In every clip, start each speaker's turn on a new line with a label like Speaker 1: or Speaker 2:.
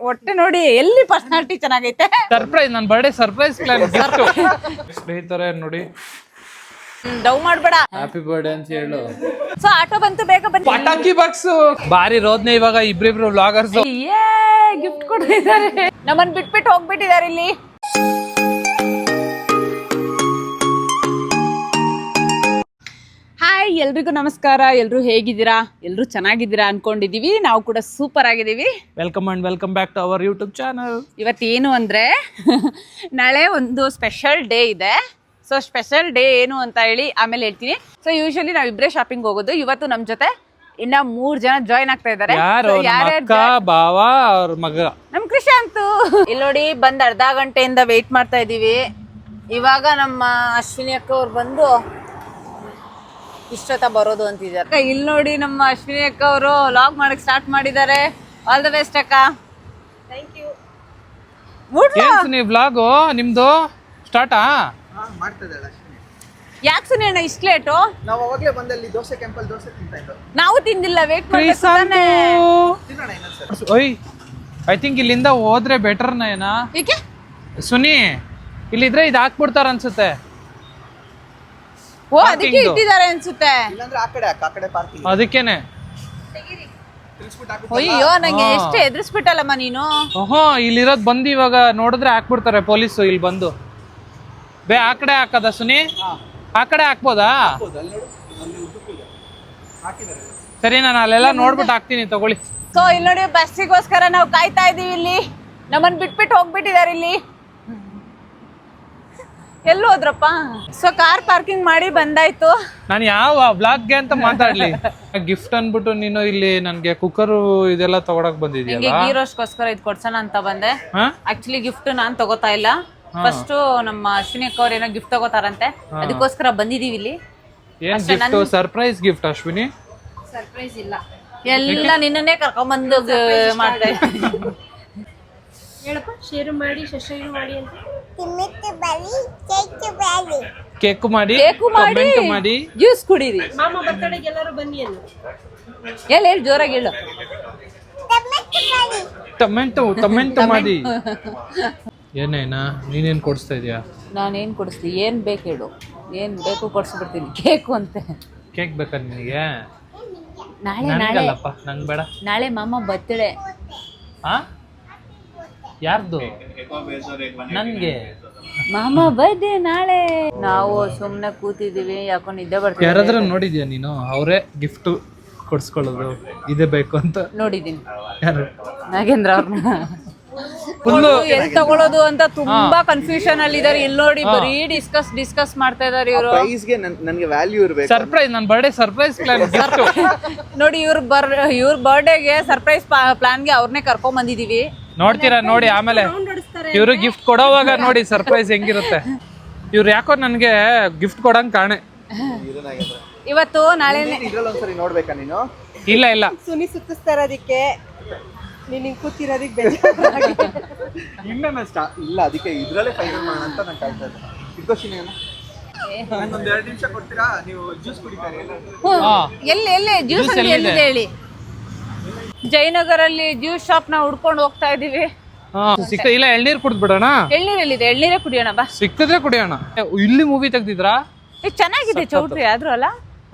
Speaker 1: ಹೊಟ್ಟೆ ನೋಡಿ ಎಲ್ಲಿ ಪರ್ಸನಾಲಿಟಿ ಚೆನ್ನಾಗೈತೆ.
Speaker 2: ಸರ್ಪ್ರೈಸ್, ನನ್ನ ಬರ್ಡೇ ಸರ್ಪ್ರೈಸ್ ಪ್ಲಾನ್. ಸ್ನೇಹಿತರೆ ನೋಡಿ,
Speaker 1: ಡವ್ ಮಾಡ್ಬೇಡ.
Speaker 2: ಹ್ಯಾಪಿ ಬರ್ಡೇ ಅಂತ ಹೇಳು.
Speaker 1: ಸೊ ಆಟೋ ಬಂತು, ಬೇಗ ಬನ್ನಿ.
Speaker 2: ಪಟಾಕಿ ಬಾಕ್ಸ್ ಬಾರಿ ರೋದ್ನೆ. ಇವಾಗ ಇಬ್ರಿಬ್ರು ವ್ಲಾಗರ್ಸ್
Speaker 1: ಗಿಫ್ಟ್ ಕೊಡ್ತಿದ್ದಾರೆ. ನಮ್ಮನ್ ಬಿಟ್ಬಿಟ್ಟು ಹೋಗ್ಬಿಟ್ಟಿದ್ದಾರೆ ಇಲ್ಲಿ. ಹಾಯ್, ಎಲ್ರಿಗೂ ನಮಸ್ಕಾರ. ಎಲ್ರು ಹೇಗಿದ್ದೀರಾ? ಎಲ್ರು ಚೆನ್ನಾಗಿದ್ದೀರಾ ಅನ್ಕೊಂಡಿದೀವಿ. ನಾವು ಕೂಡ ಸೂಪರ್ ಆಗಿದ್ದೀವಿ.
Speaker 2: Welcome and welcome back to our YouTube channel.
Speaker 1: ಇವತ್ತೇನು ಅಂದ್ರೆ ನಾಳೆ ಒಂದು ಸ್ಪೆಷಲ್ ಡೇ ಇದೆ. ಸೊ ಸ್ಪೆಷಲ್ ಡೇ ಏನು ಅಂತ ಹೇಳಿ ಆಮೇಲೆ ಹೇಳ್ತೀನಿ. ಸೊ ಯೂಶಲಿ ನಾವಿಬ್ರೇ ಶಾಪಿಂಗ್ ಹೋಗೋದು. ಇವತ್ತು ನಮ್ ಜೊತೆ ಇನ್ನ 3 ಜನ ಜಾಯ್ನ್ ಆಗ್ತಾ ಇದ್ದಾರೆ.
Speaker 2: ಬಾವ ಅವ್ರ ಮಗ
Speaker 1: ನಮ್ ಕೃಷಾಂತು. ಇಲ್ಲಿ ನೋಡಿ, ಬಂದ್ ಅರ್ಧ ಗಂಟೆಯಿಂದ ವೇಟ್ ಮಾಡ್ತಾ ಇದೀವಿ. ಇವಾಗ ನಮ್ಮ ಅಶ್ವಿನಿ ಅಕ್ಕ ಅವ್ರು ಬಂದು ಇಷ್ಟೊತ್ತ ಬರೋದು ಅಂತಿದ್ದಾರೆ. ಇಲ್ಲಿ ನೋಡಿ, ನಮ್ಮ ಅಶ್ವಿನಿ ಅಕ್ಕ ಅವರು ಲಾಗ್ ಮಾಡಕ್ ಸ್ಟಾರ್ಟ್ ಮಾಡಿದ್ದಾರೆ. ಆಲ್ ದ ಬೆಸ್ಟ್ ಅಕ್ಕ. Thank you.
Speaker 2: ವ್ಲಾಗು ನಿಮ್ದು ಸ್ಟಾರ್ಟಾ?
Speaker 1: ಯಾಕೆ ಸುನಿ ಅಣ್ಣ ಇಷ್ಟು ಲೇಟು?
Speaker 3: ನಾವು ಅವಾಗಲೇ ಬಂದಲ್ಲಿ ದೋಸೆ ಕೆಂಪಲ್ ದೋಸೆ ತಿಂತಾ ಇದ್ದೋ.
Speaker 1: ನಾವು ತಿಂದಿಲ್ಲ, ವೇಟ್ ಮಾಡ್ತಾನೆ.
Speaker 2: ಓಯ್, ಐ ಥಿಂಕ್ ಇಲ್ಲಿಂದ ಹೋದ್ರೆ ಬೆಟರ್ ನಾ.
Speaker 1: ಏಕೆ
Speaker 2: ಸುನಿ, ಇಲ್ಲಿದ್ರೆ ಇದು ಹಾಕ್ಬಿಡ್ತಾರ ಅನ್ಸುತ್ತೆ.
Speaker 1: ಓ, ಅದಕ್ಕೆ ಇಟ್ಟಿದ್ದಾರೆ ಅನ್ಸುತ್ತೆ.
Speaker 3: ಇಲ್ಲಾಂದ್ರೆ ಆ ಕಡೆ ಪಾರ್ಕಿಂಗ್.
Speaker 2: ಅದಕ್ಕೇನೆ.
Speaker 1: ಅಯ್ಯೋ, ನಂಗೆ ಎಷ್ಟು ಎದುರಿಸ್ಬಿಟ್ಟಲ್ಲಮ್ಮ ನೀನು.
Speaker 2: ಓಹೋ, ಇಲ್ಲಿರೋದ್ ಬಂದು ಇವಾಗ ನೋಡಿದ್ರೆ ಹಾಕ್ಬಿಡ್ತಾರೆ ಪೊಲೀಸು. ಇಲ್ಲಿ ಬಂದು ಆ ಕಡೆ ಹಾಕದ ಸುನಿ? ಆ ಕಡೆ ಹಾಕ್ಬೋದಾ? ಸರಿ, ನಾನು ಅಲ್ಲೆಲ್ಲ ನೋಡ್ಬಿಟ್ಟು ಹಾಕ್ತೀನಿ, ತಗೊಳ್ಳಿ.
Speaker 1: ಸೊ ಇಲ್ಲಿ ನೋಡಿ, ಬಸ್ಸಿಗೋಸ್ಕರ ನಾವು ಕಾಯ್ತಾ ಇದೀವಿ. ಇಲ್ಲಿ ನಮ್ಮನ್ ಬಿಟ್ಬಿಟ್ಟು ಹೋಗ್ಬಿಟ್ಟಿದ್ದಾರೆ. ಇಲ್ಲಿ ಎಲ್ಲಿ ಹೋದ್ರಪ್ಪ? ಸೊ ಕಾರ್ ಪಾರ್ಕಿಂಗ್ ಮಾಡಿ ಬಂದಾಯ್ತು.
Speaker 2: ನಾನು ಯಾವ ಬ್ಲಾಗ್ಗೆ ಅಂತ ಮಾತಾಡ್ಲಿ? ಗಿಫ್ಟ್ ಅನ್ಬಿಟ್ಟು ನೀನು ಇಲ್ಲಿ ನನ್ಗೆ ಕುಕ್ಕರ್ ಇದೆಲ್ಲ ತಗೊಳಕ್ ಬಂದಿದ್ಯಲ್ಲ.
Speaker 1: ಗೀ ರೋಸ್ಟ್ಗೋಸ್ಕರ ಇದು ಕೊಡ್ಸೋಣ ಅಂತ ಬಂದೆ. ಆಕ್ಚುಲಿ ಗಿಫ್ಟ್ ನಾನ್ ತಗೋತಾ ಇಲ್ಲ. ಫಸ್ಟ್ ನಮ್ಮ ಅಶ್ವಿನಿ ಅಕ್ಕ ಅವ್ರು ಏನೋ ಗಿಫ್ಟ್ ತಗೋತಾರಂತೆ, ಅದಕ್ಕೋಸ್ಕರ ಬಂದಿದೀವಿ ಇಲ್ಲಿ.
Speaker 2: ಏನ್ gift? Surprise gift Ashwini?
Speaker 1: Surprise ಇಲ್ಲ, ಎಲ್ಲ ನಿನ್ನನ್ನೇ ಕರ್ಕೊಂಡ್ಬಂದು ಮಾಡ್ತಾ ಇದ್ದೀನಿ.
Speaker 4: ಹೇಳಪ್ಪ, ಶೇರು ಮಾಡಿ ಸಬ್ಸ್ಕ್ರೈಬ್ ಮಾಡಿ ಅಂತ.
Speaker 2: ಕೇಕು ಮಾಡಿ,
Speaker 1: ಕಮೆಂಟ್ ಮಾಡಿ, ಜ್ಯೂಸ್ ಕುಡೀರಿ.
Speaker 4: ಮಾಮ ಬರ್ತಡೆಗೆ ಎಲ್ಲರೂ ಬನ್ನಿ ಅನ್ನು.
Speaker 1: ಹೇಳಿ ಜೋರಾಗಿ ಹೇಳು.
Speaker 2: ಟೊಮೆಂಟೊ ಮಾಡಿ. ಏನೇನಾ ನೀನೇನ್ ಕೊಡಿಸ್ತಾ ಇದೀಯಾ?
Speaker 1: ನಾನೇನ್ ಕೊಡಿಸ್ಲಿ? ಏನ್ ಬೇಕು ಹೇಳು, ಏನ್ ಬೇಕು ಕೊಡ್ಸ್ಬಿಡ್ತೀನಿ. ಕೇಕು ಅಂತೆ.
Speaker 2: ಕೇಕ್ ಬೇಕಾ ನಿನಗೆ?
Speaker 1: ನಾಳೆ
Speaker 2: ನಂಗೆ ಬೇಡ.
Speaker 1: ನಾಳೆ ಮಾಮ ಬರ್ತಡೆ.
Speaker 2: ಯಾರ್ದು? ನನ್ಗೆ
Speaker 1: ಮಾಮ ಬರ್ಡೇ ನಾಳೆ. ನಾವು ಸುಮ್ನೆ ಕೂತಿದೀವಿ, ಯಾಕೋ ನಿದ್ದೆ ಬರ್ತೀವಿ.
Speaker 2: ಯಾರಾದ್ರೂ ನೋಡಿದ್ಯಾ ನೀನು ಅವರೇ ಗಿಫ್ಟ್ ಕೊಡ್ಸ್ಕೊಳ್ಳೋದು ಇದೇ ಬೇಕು ಅಂತ?
Speaker 1: ನೋಡಿದೀನಿ.
Speaker 2: ಯಾರು?
Speaker 1: ನಾಗೇಂದ್ರ ಅವ್ರನ್ನ. ಎಲ್ಲಿ ತಗೊಳ್ಳೋದು ಅಂತ ತುಂಬಾ ಕನ್ಫ್ಯೂಷನ್ ಅಲ್ಲಿ ಇದಾರೆ. ಇಲ್ಲಿ ನೋಡಿ, ಬರೀ ಡಿಸ್ಕಸ್ ಮಾಡ್ತಾ ಇದಾರೆ ಇವರು.
Speaker 3: ಪ್ರೈಸ್ ಗೆ ನನಗೆ ವ್ಯಾಲ್ಯೂ ಇರಬೇಕು.
Speaker 2: ಸರ್ಪ್ರೈಸ್, ನನ್ನ ಬರ್ಡೇ ಸರ್ಪ್ರೈಸ್ ಪ್ಲಾನ್.
Speaker 1: ನೋಡಿ, ಇವ್ರ ಬರ್ಡೇಗೆ ಸರ್ಪ್ರೈಸ್ ಪ್ಲಾನ್ಗೆ ಅವ್ರನ್ನೇ ಕರ್ಕೊಂಡ್ ಬಂದಿದೀವಿ.
Speaker 2: ನೋಡ್ತೀರಾ? ನೋಡಿ ಆಮೇಲೆ ಇವ್ರು ಗಿಫ್ಟ್ ಕೊಡೋವಾಗ ನೋಡಿ ಸರ್ಪ್ರೈಸ್ ಹೆಂಗಿರುತ್ತೆ. ಇವ್ರು ಯಾಕೋ ನನ್ಗೆ ಗಿಫ್ಟ್ ಕೊಡಂಗ್ ಕಾಣೆ.
Speaker 1: ಇವತ್ತು ನಾಳೆ
Speaker 3: ಇದ್ರಲ್ಲಿ ಒಂದ್ಸರಿ ನೋಡ್ಬೇಕಾ ನೀನು?
Speaker 2: ಇಲ್ಲ
Speaker 4: ಸುನಿ ಸುತ್ತಿಸ್ತಾ ಇರೋದಕ್ಕೆ ನೀನು ಕೂತಿರೋದಕ್ಕೆ ಬೇಜಾರಾಗಿ
Speaker 3: ಇಲ್ಲ, ಅದಕ್ಕೆ ಇದ್ರಲ್ಲೇ ಫೈನಲ್ ಮಾಡೋಣ ಅಂತ ನಾನು ಕಾಯ್ತಾ ಇದ್ದೆ. ಇದ್ಕೋಶಿನಿ ಒಂದ್ 2 ನಿಮಿಷ ಕೊಡ್ತೀರಾ? ನೀವು ಜ್ಯೂಸ್ ಕುಡಿತಾರೆ.
Speaker 1: ಎಲ್ಲಿ ಜ್ಯೂಸ್ ಅಂಗಡಿ ಎಲ್ಲಿದೆ ಹೇಳಿ? ಜಯನಗರ್ ಅಲ್ಲಿ ಜ್ಯೂಸ್ ಶಾಪ್ ನ ಹುಡ್ಕೊಂಡು ಹೋಗ್ತಾ ಇದೀವಿ.
Speaker 2: ಇಲ್ಲ, ಎಳ್ನೀರ್ ಕುಡ್ದ್ಬಿಡೋಣ.
Speaker 1: ಎಳ್ನೀರ್ ಎಲ್ಲಿದೆ? ಎಳ್ನೀರೇ ಕುಡಿಯೋಣ ಬಾ.
Speaker 2: ಸಿಕ್ಕಿದ್ರೆ ಕುಡಿಯೋಣ. ಇಲ್ಲಿ ಮೂವಿ ತೆಗ್ದಿದ್ರಾ?
Speaker 1: ಚೆನ್ನಾಗಿದೆ ಚೌಟ್ರಿ ಆದ್ರೂ ಅಲ್ಲ.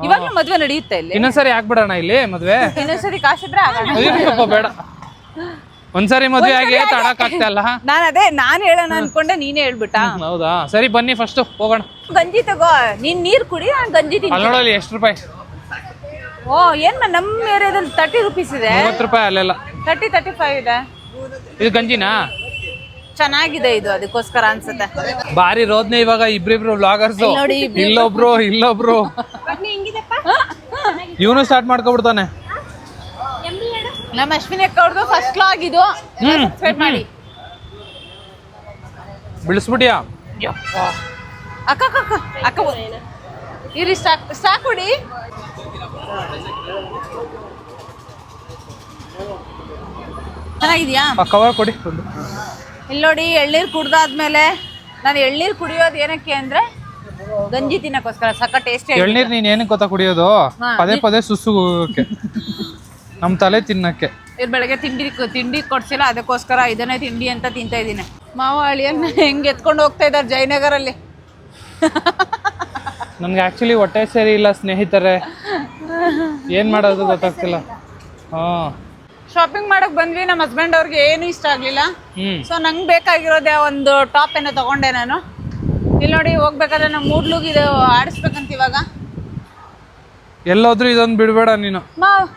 Speaker 1: ಇವಾಗ್ಲೂ ಮದ್ವೆ ನಡೆಯುತ್ತೆ ಇಲ್ಲಿ.
Speaker 2: ಇನ್ನೊಂದ್ಸರಿ ಹಾಕ್ಬಿಡೋಣ ಇಲ್ಲಿ ಮದ್ವೆ.
Speaker 1: ಇನ್ನೊಂದ್ಸರಿ ಕಾಸಿದ್ರೆ
Speaker 2: ಬೇಡ, ಒಂದ್ಸರಿ ಮದ್ವೆ ಆಗಿ ತಡಕ್ ಆಗ್ತಾ ಇಲ್ಲ.
Speaker 1: ನಾನ್ ಹೇಳೋಣ ಅನ್ಕೊಂಡೆ, ನೀನೇ ಹೇಳ್ಬಿಟ್ಟ.
Speaker 2: ಹೌದಾ? ಸರಿ ಬನ್ನಿ ಫಸ್ಟ್ ಹೋಗೋಣ.
Speaker 1: ಗಂಜಿ ತಗೋ, ನೀನ್ ನೀರ್ ಕುಡಿ, ನಾನ್ ಗಂಜಿ ತಿಂತೀನಿ.
Speaker 2: ಅಲ್ಲೋಡಲ್ಲಿ ಎಷ್ಟು ರೂಪಾಯಿ?
Speaker 1: ಓ, ಏನ್ ನಮ್ಮ ಏರಿಯಾದಲ್ಲಿ 30 ರೂಪೀಸ್ ಇದೆ.
Speaker 2: 30 ರೂಪಾಯಿ ಅಲ್ಲೆಲ್ಲ
Speaker 1: 35 ಇದೆ.
Speaker 2: ಇದು ಗಂಜಿನಾ?
Speaker 1: ಚೆನ್ನಾಗಿದೆ ಇದು, ಅದಕ್ಕೋಸ್ಕರ ಅನ್ಸುತ್ತೆ.
Speaker 2: ಬಾರಿ ರೋದ್ನೆ. ಇವಾಗ ಇಬ್ರಿಬ್ರು ವ್ಲಾಗರ್ಸ್, ಇಲ್ಲೊಬ್ರು ಇವನು ಸ್ಟಾರ್ಟ್ ಮಾಡ್ಕೊಬಿಡ್ತಾನೆ.
Speaker 1: ನಮ್ಮ ಅಶ್ವಿನಿ ಅಕ್ಕ ಅವ್ರದ್ದು ಫಸ್ಟ್ ವ್ಲಾಗ್ ಇದು. ಮಾಡಿ
Speaker 2: ಬಿಡಿಸ್ಬಿಟ್ಯಾ?
Speaker 1: ಅಕ್ಕ ಇರಿ, ಸಾಕುಡಿ. ಚೆನ್ನಾಗಿದ್ಯಾ?
Speaker 2: ಕವರ್ ಕೊಡಿ.
Speaker 1: ಇಲ್ಲಿ ನೋಡಿ, ಎಳ್ನೀರು ಕುಡ್ದಾದ್ಮೇಲೆ ನಾನು ಎಳ್ನೀರು ಕುಡಿಯೋದು ಏನಕ್ಕೆ ಅಂದ್ರೆ ಗಂಜಿ ತಿನ್ನಕ್ಕೋಸ್ಕರ. ಸಕ್ಕ ಟೇಸ್ಟ್.
Speaker 2: ಎಳ್ನೀರ್ ನೀನ್ ಏನಕ್ಕೆ ಗೊತ್ತಾ ಕುಡಿಯೋದು? ಪದೇ ಸುಸ್ಸು ಹೋಗೋಕೆ. ನಮ್ಮ ತಲೆ ತಿನ್ನಕ್ಕೆ.
Speaker 1: ಇವ್ರು ಬೆಳಗ್ಗೆ ತಿಂಡಿ ಕೊಡ್ಸಿಲ್ಲ, ಅದಕ್ಕೋಸ್ಕರ ಇದನ್ನೇ ತಿಂಡಿ ಅಂತ ತಿಂತಾ ಇದ್ದೀನಿ. ಮಾವ ಅಳಿಯನ್ನ ಹೆಂಗೆ ಎತ್ಕೊಂಡು ಹೋಗ್ತಾ ಇದ್ದಾರೆ ಜಯನಗರಲ್ಲಿ.
Speaker 2: ನನ್ಗೆ ಆ್ಯಕ್ಚುಲಿ ಹೊಟ್ಟೆ ಸೇರಿ ಇಲ್ಲ ಸ್ನೇಹಿತರೆ, ಏನು ಮಾಡೋದು ಗೊತ್ತಾಗ್ತಿಲ್ಲ. ಹಾಂ,
Speaker 1: ಶಾಪಿಂಗ್ ಮಾಡಕ್ ಬಂದ್ವಿ. ನಮ್ಮ ಹಸ್ಬೆಂಡ್ ಅವ್ರಿಗೆ ಏನು ಇಷ್ಟ ಆಗ್ಲಿಲ್ಲ.
Speaker 2: ಹ್ಞೂ
Speaker 1: ಸೊ ನಂಗೆ ಬೇಕಾಗಿರೋದೇ ಒಂದು ಟಾಪ್ ಏನೋ ತಗೊಂಡೆ ನಾನು. ಇಲ್ಲಿ ನೋಡಿ, ಹೋಗ್ಬೇಕಾದ್ರೆ ನಮ್ಮ ಮೂಡ್ಲುಗ್ ಇದು ಆಡಿಸ್ಬೇಕಂತ ಇವಾಗ.
Speaker 2: ಎಲ್ಲೋದ್ರೂ ಇದೊಂದು ಬಿಡಬೇಡ ನೀನು.
Speaker 1: ಮಾವ್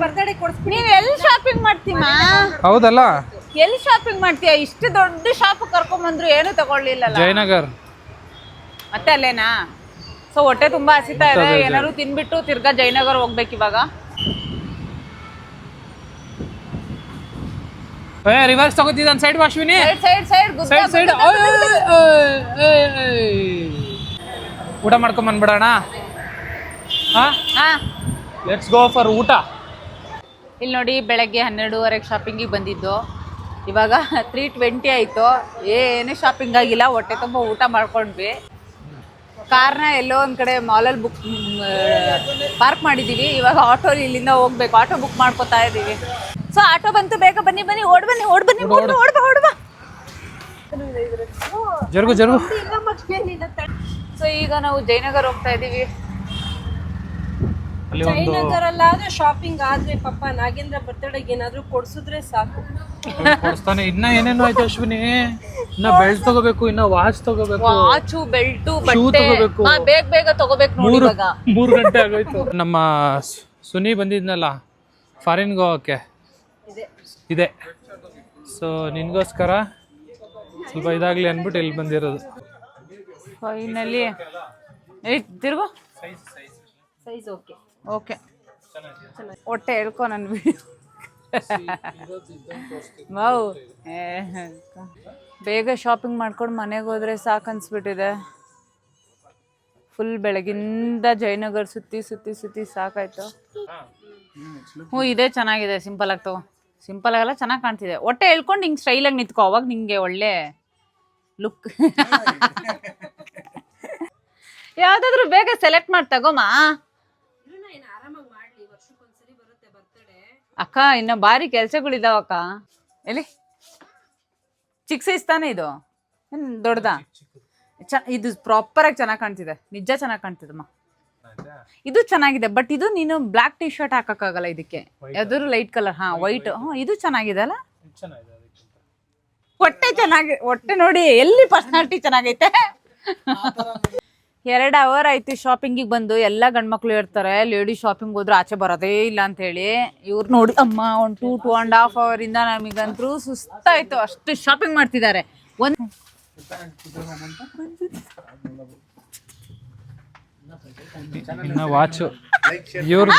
Speaker 4: ಬರ್ತಡೇ ಕೊಡ್ಸ್ಬಿಡಿ.
Speaker 1: ನೀವ್ ಎಲ್ಲಿ ಶಾಪಿಂಗ್ ಮಾಡ್ತೀಮ?
Speaker 2: ಹೌದಲ್ಲ,
Speaker 1: ಎಲ್ಲಿ ಶಾಪಿಂಗ್ ಮಾಡ್ತೀಯ? ಇಷ್ಟು ದೊಡ್ಡ ಶಾಪ್ ಕರ್ಕೊಂಡ್ ಬಂದ್ರು ಏನು ತಗೊಳ್ಳಿಲ್ಲ.
Speaker 2: ಜಯನಗರ್
Speaker 1: ಮತ್ತೆ ಅಲ್ಲೇನಾ? ಸೊ ಹೊಟ್ಟೆ ತುಂಬಾ ಹಸಿತಾ ಇದೆ. ಏನಾದ್ರು ತಿನ್ಬಿಟ್ಟು ತಿರ್ಗಾ ಜಯನಗರ್ ಹೋಗ್ಬೇಕು ಇವಾಗ.
Speaker 2: ರಿವರ್ಸ್ ತಗೋತಿದ್ದ ಸೈಡ್ ವಾಶ್ವಿನಿ,
Speaker 1: ಸೈಡ್
Speaker 2: ಸೈಡ್ ಸೈಡ್. ಊಟ ಮಾಡ್ಕೊಂಡ್ ಬಂದ್ಬಿಡೋಣ. ಹಾ,
Speaker 1: ಹಾ.
Speaker 2: ಲೆಟ್ಸ್ ಗೋ ಫಾರ್ ಊಟ.
Speaker 1: ಇಲ್ಲಿ ನೋಡಿ, ಬೆಳಗ್ಗೆ 12:30 ಶಾಪಿಂಗಿಗೆ ಬಂದಿದ್ದು. ಇವಾಗ 3:20 ಆಯಿತು. ಏನು ಶಾಪಿಂಗ್ ಆಗಿಲ್ಲ, ಹೊಟ್ಟೆ ತುಂಬ ಊಟ ಮಾಡ್ಕೊಂಡ್ವಿ. ಕಾರ್ನ ಎಲ್ಲೋ ಒಂದು ಕಡೆ ಮಾಲಲ್ಲಿ ಪಾರ್ಕ್ ಮಾಡಿದ್ದೀವಿ. ಇವಾಗ ಆಟೋಲಿ ಇಲ್ಲಿಂದ ಹೋಗ್ಬೇಕು. ಆಟೋ ಬುಕ್ ಮಾಡ್ಕೋತಾ ಇದ್ದೀವಿ. ಸೊ ಆಟೋ ಬಂತು, ಬೇಗ ಬನ್ನಿ ಓಡ್ ಬಾ.
Speaker 2: ಜರುಗು.
Speaker 1: ಸೊ ಈಗ ನಾವು ಜಯನಗರ್ ಹೋಗ್ತಾ ಇದ್ದೀವಿ.
Speaker 2: ಅಲ್ಲಿ ಒಂದು
Speaker 4: ಜಯನಗರಲ್ಲಾದ್ರೆ ಶಾಪಿಂಗ್ ಆದ್ರೆ ಪಾಪ ನಾಗೇಂದ್ರ ಬರ್ತಡೆಗೆ ಏನಾದ್ರು ಕೊಡ್ಸಿದ್ರೆ ಸಾಕು.
Speaker 2: ಕೊಡಿಸ್ತಾನೆ. ಇನ್ನ ಏನೇನು ಆಯ್ತು ಅಶ್ವಿನಿ? ಇನ್ನ ಬೆಲ್ಟ್ ತಗೋಬೇಕು, ಇನ್ನ ವಾಚ್ ತಗೋಬೇಕು,
Speaker 1: ವಾಚು, ಬೆಲ್ಟು,
Speaker 2: ಶೂ
Speaker 1: ಬಟ್ಟೆ
Speaker 2: ತಗೋಬೇಕು.
Speaker 1: ಬೇಗ ತಗೋಬೇಕು ನೋಡಿ ಇವಾಗ.
Speaker 2: 3 ಗಂಟೆ ಆಗೋಯ್ತು. ನಮ್ಮ ಸುನಿ ಬಂದಿದ್ನಲ್ಲ ಫಾರಿನ್ಗೆ ಹೋಗಕ್ಕೆ ಇದೆ. ಸೊ ನಿನ್ಗೋಸ್ಕರ ಸ್ವಲ್ಪ ಇದಾಗ್ಲಿ ಅಂದ್ಬಿಟ್ಟು ಇಲ್ಲಿ ಬಂದಿರೋದು.
Speaker 1: ಫೈನಲಿ ತಿರುಗು.
Speaker 4: ಸೈಜ್
Speaker 1: ಓಕೆ, ಹೊಟ್ಟೆ ಹೇಳ್ಕೊ ನನ್ನ ವಿಡಿಯೋ. ವಾವ್, ಬೇಗ ಶಾಪಿಂಗ್ ಮಾಡ್ಕೊಂಡು ಮನೆಗೆ ಹೋದ್ರೆ ಸಾಕು ಅನ್ಸ್ಬಿಟ್ಟಿದೆ. ಫುಲ್ ಬೆಳಗಿಂದ ಜಯನಗರ್ ಸುತ್ತಿ ಸಾಕಾಯ್ತು. ಇದೇ ಚೆನ್ನಾಗಿದೆ. ಸಿಂಪಲ್ ಆಗಿ ತಗೋ. ಸಿಂಪಲ್ ಆಗಲ್ಲ, ಚೆನ್ನಾಗಿ ಕಾಣ್ತಿದೆ. ಹೊಟ್ಟೆ ಹೇಳ್ಕೊಂಡು ಹಿಂಗೆ ಸ್ಟೈಲಾಗಿ ನಿಂತ್ಕೋ, ಅವಾಗ ನಿಂಗೆ ಒಳ್ಳೆ ಲುಕ್. ಯಾವ್ದಾದ್ರು ಬೇಗ ಸೆಲೆಕ್ಟ್ ಮಾಡಿ ತಗೋಮ್ಮ. ಅಕ್ಕ ಇನ್ನ ಭಾರಿ ಕೆಲ್ಸಗಳಿದಾವಕ್ಕ. ಎಲ್ಲಿ ಚಿಕ್ಕ ಸೈಜ್ ತಾನೇ ಇದು? ಏನ್ ದೊಡ್ಡದಾ? ಇದು ಪ್ರಾಪರ್ ಆಗಿ ಚೆನ್ನಾಗಿ ಕಾಣ್ತಿದೆ. ನಿಜ ಚೆನ್ನಾಗಿ ಕಾಣ್ತಿದಮ್ಮ. ಇದು ಚೆನ್ನಾಗಿದೆ. ಬಟ್ ಇದು ನೀನು ಬ್ಲಾಕ್ ಟಿ ಶರ್ಟ್ ಹಾಕಕ್ಕಾಗಲ್ಲ ಇದಕ್ಕೆ. ಯಾವ್ದಾದ್ರು ಲೈಟ್ ಕಲರ್. ಹಾ, ವೈಟ್. ಇದು ಚೆನ್ನಾಗಿದೆ ಅಲ್ಲ. ಹೊಟ್ಟೆ ನೋಡಿ, ಎಲ್ಲಿ ಪರ್ಸನಾಲಿಟಿ ಚೆನ್ನಾಗೈತೆ. 2 ಅವರ್ ಆಯ್ತು ಶಾಪಿಂಗಿಗೆ ಬಂದು. ಎಲ್ಲ ಗಂಡ್ಮಕ್ಳು ಇರ್ತಾರೆ, ಲೇಡೀಸ್ ಶಾಪಿಂಗ್ ಹೋದ್ರೆ ಆಚೆ ಬರೋದೇ ಇಲ್ಲ ಅಂತ ಹೇಳಿ. ಇವ್ರು ನೋಡಿ ಅಮ್ಮ, 2.5 ಅವರಿಂದ ನಮಗಂತೂ ಸುಸ್ತಾಯ್ತು. ಅಷ್ಟು ಶಾಪಿಂಗ್ ಮಾಡ್ತಿದ್ದಾರೆ.
Speaker 2: ಇನ್ನ ವಾಚು ಇವ್ರು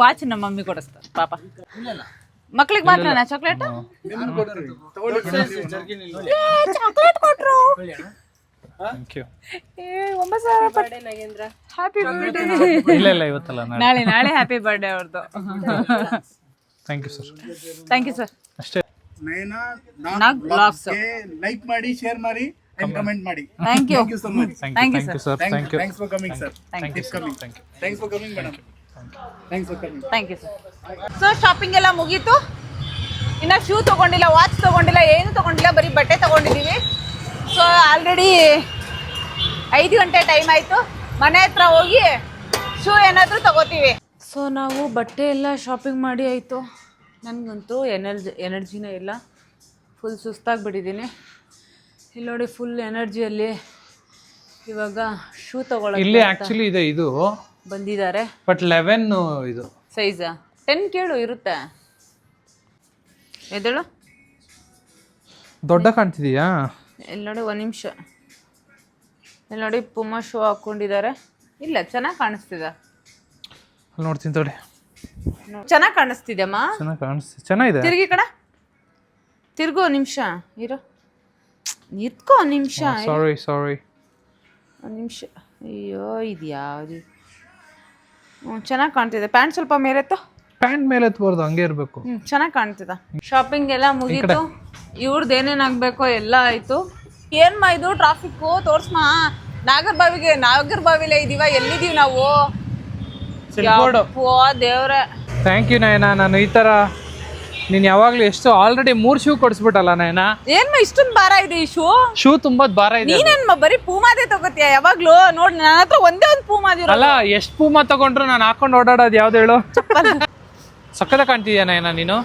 Speaker 1: ವಾಚ್ ನಮ್ಮ ಮಮ್ಮಿ ಕೊಡಿಸ್ತಾರೆ ಪಾಪ. ಮಕ್ಳಿಗೆ ಮಾತ್ರನಾ ಚಾಕ್ಲೇಟ್? ಚಾಕ್ಲೇಟ್ ಕೊಟ್ರು.
Speaker 2: Thank you.
Speaker 1: 9,000 ರೂಪಾಯಿ.
Speaker 4: Nagendra
Speaker 1: happy birthday.
Speaker 2: ಇಲ್ಲ ಇವತ್ತಲ್ಲ,
Speaker 1: ನಾಳೆ ಹ್ಯಾಪಿ ಬರ್ಡೇ ಅವ್ರದ್ದು.
Speaker 2: Thank you sir.
Speaker 1: Thank you sir.
Speaker 2: ಅಷ್ಟೇ.
Speaker 1: ನಾಗ್ ಬ್ಲಾಗ್ಸ್
Speaker 3: ಲೈಕ್ ಮಾಡಿ, ಶೇರ್ ಮಾಡಿ, and comment ಮಾಡಿ.
Speaker 1: Thank you.
Speaker 3: Thank you so much.
Speaker 1: Thank you,
Speaker 2: ಸರ್. Thank you.
Speaker 3: Thanks for coming, sir.
Speaker 1: Thank you.
Speaker 3: Thanks for coming, madam. Thanks for coming.
Speaker 1: Thank you sir. So shopping ಎಲ್ಲ ಮುಗೀತು. ಇನ್ನು shoe ತೊಗೊಂಡಿಲ್ಲ, watch ತೊಗೊಂಡಿಲ್ಲ, ಏನು ತೊಗೊಂಡಿಲ್ಲ, ಬರೀ ಬಟ್ಟೆ ತೊಗೊಂಡಿದ್ದೀವಿ. So already 5 ಗಂಟೆ time ಆಯಿತು. ಮನೆ ಹತ್ರ ಹೋಗಿ ಶೂ ಏನಾದರೂ ತಗೋತೀವಿ. ಸೊ ನಾವು ಬಟ್ಟೆ ಎಲ್ಲ ಶಾಪಿಂಗ್ ಮಾಡಿ ಆಯಿತು. ನನಗಂತೂ ಎನರ್ಜಿನೇ ಇಲ್ಲ. ಫುಲ್ ಸುಸ್ತಾಗಿಬಿಟ್ಟಿದ್ದೀನಿ. ಇಲ್ಲಿ ನೋಡಿ, ಫುಲ್ ಎನರ್ಜಿಯಲ್ಲಿ ಇವಾಗ ಶೂ ತಗೊಳ್ಳೋಕೆ
Speaker 2: ಇಲ್ಲಿ ಆಕ್ಚುಲಿ ಇದೆ, ಇದು
Speaker 1: ಬಂದಿದ್ದಾರೆ.
Speaker 2: ಬಟ್ 11 ಇದು
Speaker 1: ಸೈಜಾ? 10 ಕೇಳು, ಇರುತ್ತೆ. ಎದ್ದೇಳು.
Speaker 2: ದೊಡ್ಡ ಕಾಣ್ತಿದೀಯಾ?
Speaker 1: ಇಲ್ಲಿ ನೋಡಿ, 1 ನಿಮಿಷ. ಇಲ್ಲಿ ನೋಡಿ, ಪುಮಾ ಶೂ ಹಾಕ್ಕೊಂಡಿದ್ದಾರೆ. ಇಲ್ಲ, ಚೆನ್ನಾಗಿ ಕಾಣಿಸ್ತಿದೆ.
Speaker 2: ಅಲ್ಲಿ ನೋಡ್ತೀನಿ ತೋಡಿ.
Speaker 1: ಚೆನ್ನಾಗಿ ಕಾಣಿಸ್ತಿದೆಮ್ಮ.
Speaker 2: ಚೆನ್ನಾಗಿ ಕಾಣಿಸ್ತಿದೆ, ಚೆನ್ನಾಗಿದೆ.
Speaker 1: ತಿರುಗಿ ಕಣ, ತಿರ್ಗು. 1 ನಿಮಿಷ ಇರು, ನಿಂತ್ಕೋ 1 ನಿಮಿಷ.
Speaker 2: ಸಾರಿ
Speaker 1: 1 ನಿಮಿಷ. ಅಯ್ಯೋ, ಇದು ಯಾವುದು? ಚೆನ್ನಾಗಿ ಕಾಣ್ತಿದೆ. ಪ್ಯಾಂಟ್ ಸ್ವಲ್ಪ ಮೇಲೆತ್ತು.
Speaker 2: ಪ್ಯಾಂಟ್ ಮೇಲೆ ಎತ್ಬಾರ್ದು, ಹಂಗೆ ಇರಬೇಕು.
Speaker 1: ಚೆನ್ನಾಗಿ ಕಾಣ್ತಿದ. ಶಾಪಿಂಗ್ ಎಲ್ಲ ಮುಗೀತು. ಇವ್ರದ್ದು ಏನೇನಾಗಬೇಕೋ ಎಲ್ಲ ಆಯಿತು. ಏನ್ಮಾ ಇದು ಟ್ರಾಫಿಕ್ಕು? ತೋರ್ಸ್ಮಾ. ನಾಗರಬಾವಿಲೇ ಇದೀವ. ಎಲ್ಲಿದ್ದೀವಿ ನಾವು?
Speaker 2: ಸಿಲ್ಬೋರ್ಡು.
Speaker 1: ದೇವ್ರೆ.
Speaker 2: ಥ್ಯಾಂಕ್ ಯು ನಯನ. ನಾನು ಈ ಥರ ನೀನು ಯಾವಾಗಲೂ ಎಷ್ಟು ಆಲ್ರೆಡಿ 3 ಶೂ ಕೊಡಿಸ್ಬಿಟ್ಟಲ್ಲ ನಯನ.
Speaker 1: ಏನ್ ಇಷ್ಟೊಂದು ಭಾರ ಇದೆ ಈ
Speaker 2: ಶೂ ತುಂಬಾ ಭಾರ ಇದೆ.
Speaker 1: ನೀನೇನ್ ಬರೀ ಪೂಮಾದೇ ತಗೋತೀಯ ಯಾವಾಗ್ಲೂ? ನೋಡ್ ನನ್ನ ಹತ್ರ ಒಂದೇ ಒಂದು ಪೂಮಾದಿರೋ.
Speaker 2: ಅಲ್ಲ, ಎಷ್ಟು ಪೂಮಾ ತಗೊಂಡ್ರು ನಾನು ಹಾಕೊಂಡು ಓಡಾಡೋದು ಯಾವ್ದು ಹೇಳು? ಸಕ್ಕತ್ತ ಕಾಣ್ತಿದ್ಯಾ ನಯನ ನೀನು.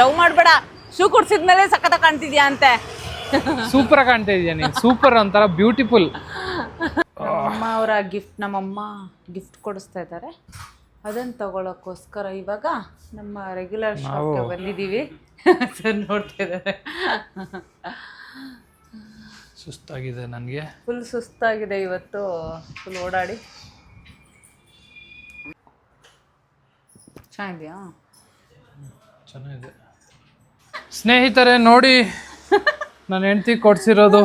Speaker 1: ಡವ್ ಮಾಡ್ಬೇಡ. ಶೂ ಕುಡ್ಸಿದ್ಮೇಲೆ ಸಖತ ಕಾಣ್ತಿದ್ಯಾ ಅಂತೆ.
Speaker 2: ಸೂಪರ್ ಕಾಣ್ತಾ ಇದೀಯ ನೀನು. ಸೂಪರ್, ಒಂಥರ ಬ್ಯೂಟಿಫುಲ್.
Speaker 1: ನಮ್ಮಮ್ಮ ಅವರ ನಮ್ಮಮ್ಮ ಗಿಫ್ಟ್ ಕೊಡಿಸ್ತಾ ಇದ್ದಾರೆ. ಅದನ್ನ ತಗೊಳಕ್ಕೋಸ್ಕರ ಇವಾಗ ನಮ್ಮ ರೆಗ್ಯುಲರ್ ಶಾಪ್ಗೆ ಬಂದಿದ್ದೀವಿ. ಸರ್ ನೋಡ್ತಾ ಇದ್ದಾರೆ.
Speaker 2: ಸುಸ್ತಾಗಿದೆ ನನಗೆ.
Speaker 1: ಫುಲ್ ಸುಸ್ತಾಗಿದೆ ಇವತ್ತು, ಫುಲ್ ಓಡಾಡಿ. ಚೆನ್ನಾಗಿದೆಯಾ?
Speaker 2: ಚೆನ್ನಾಗಿದೆ. ಸ್ನೇಹಿತರೆ ನೋಡಿ, ನನ್ನ ಹೆಂಡತಿ ಕೊಡ್ಸಿರೋದು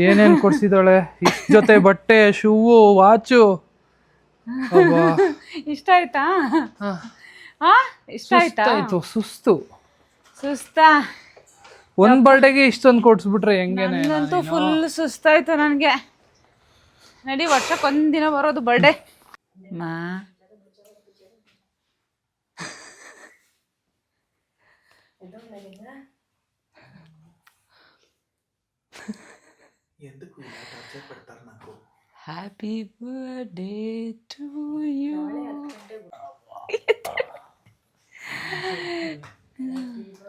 Speaker 2: ಏನೇನು ಕೊಡ್ಸಿದಾಳೆ. ಇಷ್ಟ ಜೊತೆ ಬಟ್ಟೆ, ಶೂವು, ವಾಚು.
Speaker 1: ಇಷ್ಟ ಆಯ್ತಾ? ಇಷ್ಟ ಆಯ್ತಾ?
Speaker 2: ಸುಸ್ತು
Speaker 1: ಸುಸ್ತಾ?
Speaker 2: ಒಂದ್ ಬರ್ಡೇಗೆ ಇಷ್ಟೊಂದು ಕೊಡ್ಸ್ಬಿಟ್ರೆ ಹೆಂಗೇನೆ?
Speaker 1: ನಂತೂ ಫುಲ್ ಸುಸ್ತಾಯ್ತು ನನಗೆ. ನಡಿ, ವರ್ಷಕ್ಕೆ ಒಂದಿನ ಬರೋದು ಬರ್ಡೇ. ಮಾ happy birthday to you.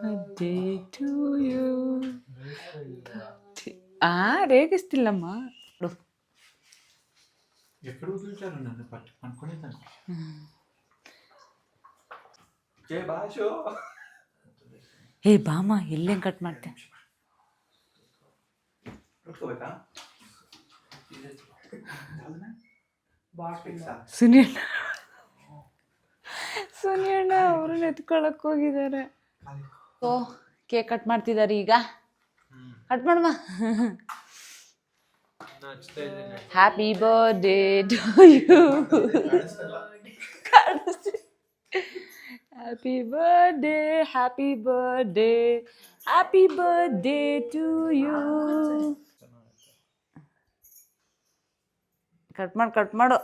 Speaker 1: Birthday to you. ರೇಗಿಸ್ತಿಲ್ಲಮ್ಮ. ಹೇ ಬಾಮ, ಎಲ್ಲೇನು ಕಟ್ ಮಾಡ್ತೆ? ಸುನಿಯಣ್ಣ ಅವ್ರನ್ನ ಎತ್ಕೊಳಕ್ ಹೋಗಿದ್ದಾರೆ. ಓ, ಕೇಕ್ ಕಟ್ ಮಾಡ್ತಿದ್ದಾರೆ ಈಗ. ಕಟ್ ಮಾಡುವ. Happy birthday to you. Happy birthday, happy birthday, happy birthday to you. Cut ಮಾಡು.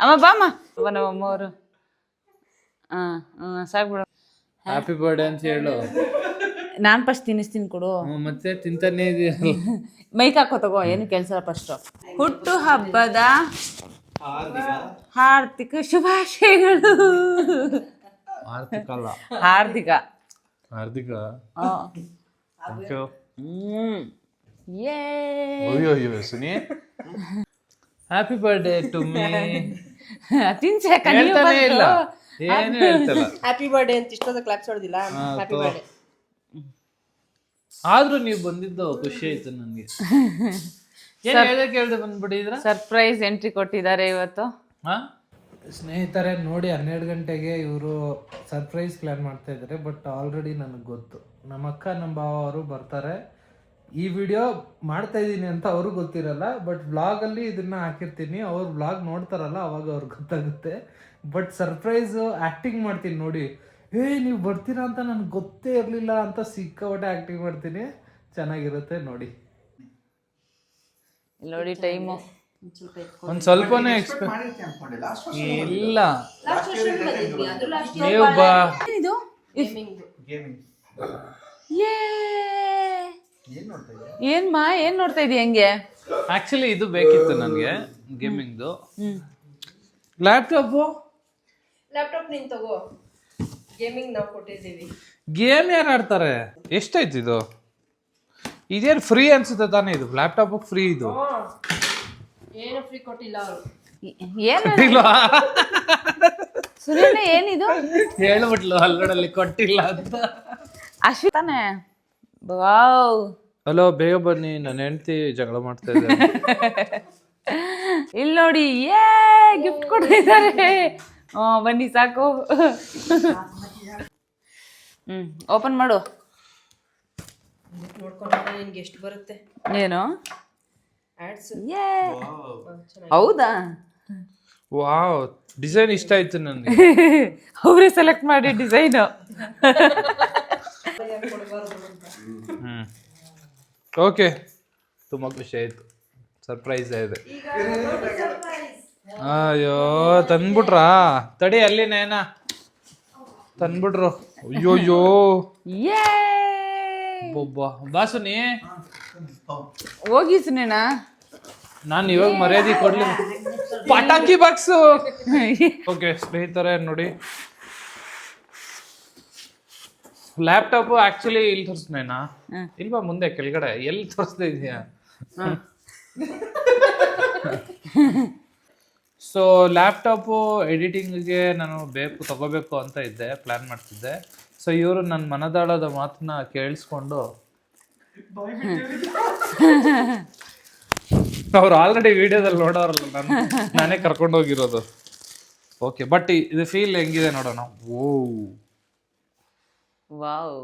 Speaker 1: ಅಮ್ಮ ಬಾಮ್ಮ. ನಮ್ಮಮ್ಮವರು ಸಾಕ್ಬಿಡು.
Speaker 2: ಹ್ಯಾಪಿ ಬರ್ಡೇ ಅಂತ ಹೇಳು.
Speaker 1: ನಾನು ಫಸ್ಟ್ ತಿನ್ನಿಸ್ತೀನಿ ಕೊಡು.
Speaker 2: ಮತ್ತೆ ತಿಂತಾನೆ ಇದೆಯಲ್ಲ.
Speaker 1: ಮೈಕ್ ಹಾಕೋ ತಗೋ, ಏನು ಕೆಲಸ ಫಸ್ಟ್. ಹುಟ್ಟು ಹಬ್ಬದ ಹಾರ್ದಿಕ ಶುಭಾಶಯಗಳು. ಹಾರ್ದಿಕ.
Speaker 2: Happy birthday to me.
Speaker 1: ತಿನ್ಸೇ
Speaker 2: ಇಲ್ಲ, ಏನು ಹೇಳ್ತಲ್ಲ.
Speaker 4: ಹ್ಯಾಪಿ ಬರ್ಡೇ ಅಂತ ಇಷ್ಟೊಂದು ಕ್ಲಾಪ್ಸ್ ಹೊಡೆದಿಲ್ಲ. Happy birthday.
Speaker 2: ಆದ್ರೂ ನೀವು ಬಂದಿದ್ದು ಖುಷಿ ಆಯ್ತು ನನಗೆ. ಕೇಳ್ದೆ ಬಂದ್ಬಿಟ್ಟಿದ್ರ.
Speaker 1: ಸರ್ಪ್ರೈಸ್ ಎಂಟ್ರಿ ಕೊಟ್ಟಿದ್ದಾರೆ ಇವತ್ತು.
Speaker 2: ಸ್ನೇಹಿತರೆ ನೋಡಿ, 12 ಗಂಟೆಗೆ ಇವರು ಸರ್ಪ್ರೈಸ್ ಪ್ಲಾನ್ ಮಾಡ್ತಾ ಇದ್ದಾರೆ. ಬಟ್ ಆಲ್ರೆಡಿ ನನಗೆ ಗೊತ್ತು, ನಮ್ಮ ಅಕ್ಕ ನಮ್ಮ ಭಾವ ಅವರು ಬರ್ತಾರೆ. ಈ ವಿಡಿಯೋ ಮಾಡ್ತಾ ಇದ್ದೀನಿ ಅಂತ ಅವ್ರಿಗೆ ಗೊತ್ತಿರಲ್ಲ. ಬಟ್ ವ್ಲಾಗಲ್ಲಿ ಇದನ್ನ ಹಾಕಿರ್ತೀನಿ. ಅವ್ರು ವ್ಲಾಗ್ ನೋಡ್ತಾರಲ್ಲ, ಅವಾಗ ಅವ್ರಿಗೆ ಗೊತ್ತಾಗುತ್ತೆ. ಬಟ್ ಸರ್ಪ್ರೈಸ್ ಆ್ಯಕ್ಟಿಂಗ್ ಮಾಡ್ತೀನಿ ನೋಡಿ. ನೀವು ಬರ್ತೀರಾ ಅಂತ ನನಗೆ ಗೊತ್ತೇ ಇರಲಿಲ್ಲ ಅಂತ ಸಿಕ್ಕಾಪಟ್ಟೆ ಆ್ಯಕ್ಟಿಂಗ್ ಮಾಡ್ತೀನಿ. ಚೆನ್ನಾಗಿರುತ್ತೆ ನೋಡಿ.
Speaker 1: ನೋಡಿ ಟೈಮು
Speaker 2: ಒಂದು ಸ್ವಲ್ಪನೇ ಇಲ್ಲ. ನೀವು
Speaker 1: ಇದು ಏನ್ ನೋಡ್ತಾ ಇದೀಯ ಹೆಂಗೆ?
Speaker 2: ಆಕ್ಚುಲಿ ಇದು ಬೇಕಿತ್ತು ನನಗೆ, ಗೇಮಿಂಗ್ದು. ಲ್ಯಾಪ್ಟಾಪ್
Speaker 4: ನೀನ್ ತಗೋ. ಗೇಮಿಂಗ್ ನಾವು ಕೊಟ್ಟಿದ್ದೀವಿ.
Speaker 2: ಗೇಮ್ ಯಾರು ಆಡ್ತಾರೆ? ಎಷ್ಟಾಯ್ತು ಇದು? ಇದೇನು ಫ್ರೀ ಅನ್ಸುತ್ತೆ ತಾನೇ? ಇದು ಲ್ಯಾಪ್ಟಾಪ್ ಫ್ರೀ ಇದು?
Speaker 4: ಏನು ಫ್ರೀ ಕೊಟ್ಟಿಲ್ಲ ಅವರು.
Speaker 1: ಸುರೇನ ಏನಿದು?
Speaker 2: ಹೇಳ್ಬಿಟ್ಲು ಅಲ್ಲೋಡಲ್ಲಿ ಕೊಟ್ಟಿಲ್ಲ ಅಂತ.
Speaker 1: ಅಶ್ವಿ ತಾನೆ? ವಾವ್.
Speaker 2: ಹಲೋ, ಬೇಗ ಬನ್ನಿ, ನನ್ನ ಹೆಂಡತಿ ಜಗಳ ಮಾಡ್ತಾ ಇದ್ದಾರೆ.
Speaker 1: ಇಲ್ಲಿ ನೋಡಿ, ಗಿಫ್ಟ್ ಕೊಡ್ತಿದ್ದಾರೆ. ಬನ್ನಿ ಸಾಕು. ಓಪನ್ ಮಾಡು.
Speaker 4: ನೋಡ್ಕೊಂಡ್ರೆ ನಿನ್ಗೆ ಎಷ್ಟು ಬರುತ್ತೆ?
Speaker 1: ಏನು
Speaker 4: ಆಡ್ಸ್?
Speaker 1: ಹೌದಾ?
Speaker 2: ವಾವ್, ಡಿಸೈನ್ ಇಷ್ಟ ಆಯ್ತು ನನಗೆ.
Speaker 1: ಅವರೇ ಸೆಲೆಕ್ಟ್ ಮಾಡಿ ಡಿಸೈನು.
Speaker 2: ಓಕೆ, ತುಂಬ ಖುಷಿ ಆಯ್ತು. ಸರ್ಪ್ರೈಸ್ ಇದೆ. ಅಯ್ಯೋ ತಂದ್ಬಿಟ್ರಾ? ತಡಿ ಅಲ್ಲಿ ನೇನ ತಂದ್ಬಿಟ್ರು. ಅಯ್ಯೋಯ್ಯೋ
Speaker 1: ಯೇ
Speaker 2: ಒಬ್ಬ ಬಾಸುನಿ,
Speaker 1: ಹೋಗಿ ಸುನೇನಾ.
Speaker 2: ನಾನು ಇವಾಗ ಮರ್ಯಾದೆ ಕೊಡ್ಲಿ. ಪಟಾಕಿ ಬಾಕ್ಸು. ಓಕೆ ಸ್ನೇಹಿತರೆ ನೋಡಿ, ಲ್ಯಾಪ್ಟಾಪ್ ಆಕ್ಚುಲಿ ಇಲ್ಲಿ ತೋರಿಸ್ನೇನಾ? ಇಲ್ವಾ ಮುಂದೆ ಕೆಳಗಡೆ ಎಲ್ಲಿ ತೋರಿಸ್ತಾ ಇದೀಯಾ? ಸೊ ಲ್ಯಾಪ್ಟಾಪು ಎಡಿಟಿಂಗ್ಗೆ ನಾನು ತಗೋಬೇಕು ಅಂತ ಇದ್ದೆ, ಪ್ಲ್ಯಾನ್ ಮಾಡ್ತಿದ್ದೆ. ಸೊ ಇವರು ನನ್ನ ಮನದಾಳದ ಮಾತನ್ನ ಕೇಳಿಸ್ಕೊಂಡು ಅವ್ರು ಆಲ್ರೆಡಿ ವಿಡಿಯೋದಲ್ಲಿ ನೋಡೋರಲ್ಲ, ನಾನೇ ಕರ್ಕೊಂಡು ಹೋಗಿರೋದು. ಓಕೆ, ಬಟ್ ಇದು ಫೀಲ್ ಹೆಂಗಿದೆ ನೋಡೋಣ.
Speaker 1: ವಾವ್,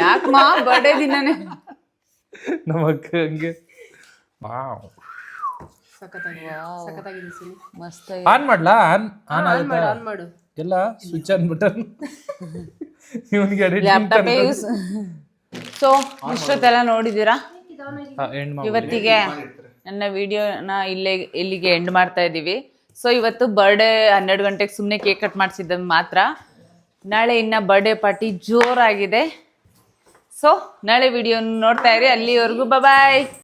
Speaker 1: ಯಾಕಮ್ಮ ಬರ್ಡೇ ದಿನನೇ
Speaker 2: ನಮ್ಮ ಅಕ್ಕ ಹಂಗೆ
Speaker 1: ಮಸ್ತ್.
Speaker 2: ಆನ್ ಮಾಡ್ಲಾ? ಆನ್ ಆಗುತ್ತಾ?
Speaker 4: ಆನ್ ಮಾಡು.
Speaker 2: ಎಲ್ಲ ಸ್ವಿಚ್ ಆನ್ ಬಟನ್ ಇವನಿಗೆ
Speaker 1: ಲ್ಯಾಪ್ಟಾಪ್ ಯೂಸ್. ಸೊ ಇಷ್ಟೊತ್ತೆಲ್ಲ ನೋಡಿದ್ದೀರಾ. ಇವತ್ತಿಗೆ ನನ್ನ ವಿಡಿಯೋನ ಇಲ್ಲಿಗೆ ಎಂಡ್ ಮಾಡ್ತಾ ಇದ್ದೀವಿ. ಸೊ ಇವತ್ತು ಬರ್ಡೇ 12 ಗಂಟೆಗೆ ಸುಮ್ಮನೆ ಕೇಕ್ ಕಟ್ ಮಾಡಿಸಿದ್ದ ಮಾತ್ರ. ನಾಳೆ ಇನ್ನು ಬರ್ಡೇ ಪಾರ್ಟಿ ಜೋರಾಗಿದೆ. ಸೊ ನಾಳೆ ವಿಡಿಯೋ ನೋಡ್ತಾ ಇರಿ. ಅಲ್ಲಿವರೆಗೂ ಬಾಯ್.